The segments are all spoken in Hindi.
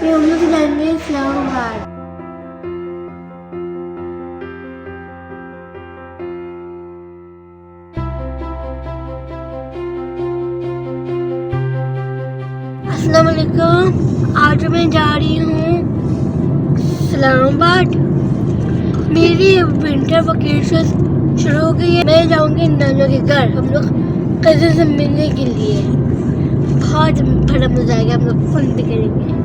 ये हम लोग जाएंगे इस्लामाबाद। अस्सलाम वालेकुम। आज मैं जा रही हूँ इस्लामाबाद। मेरी विंटर वेकेशन शुरू हो गई है। मैं जाऊंगी नाना के घर, हम लोग कज़न से मिलने के लिए। बहुत बड़ा मजा आएगा, हम लोग फन भी करेंगे।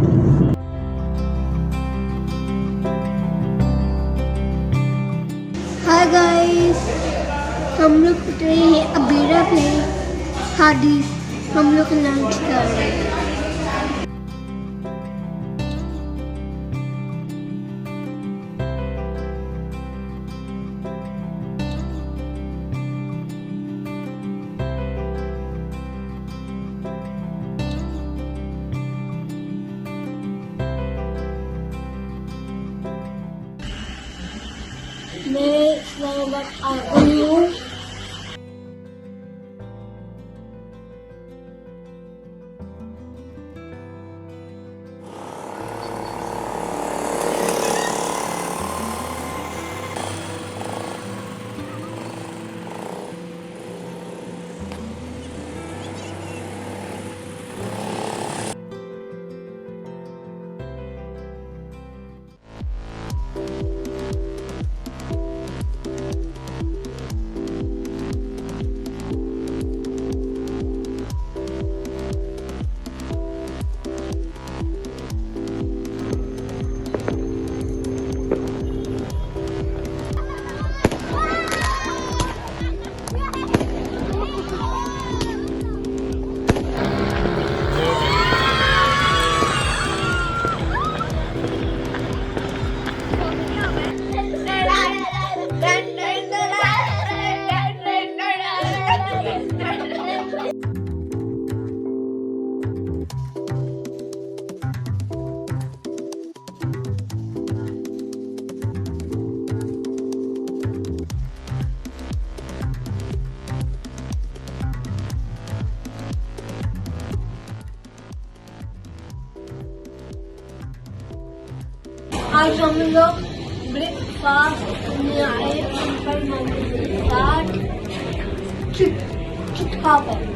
हाय गाइस, हम लोग उतरे हैं अबीरा पे हादी। हम लोग लंच कर रहे हैं। मैं इस्लामाबाद आ गई हूँ। आज हम लोग ब्रेकफास्ट में आए पर मम्मी के साथ चिट पर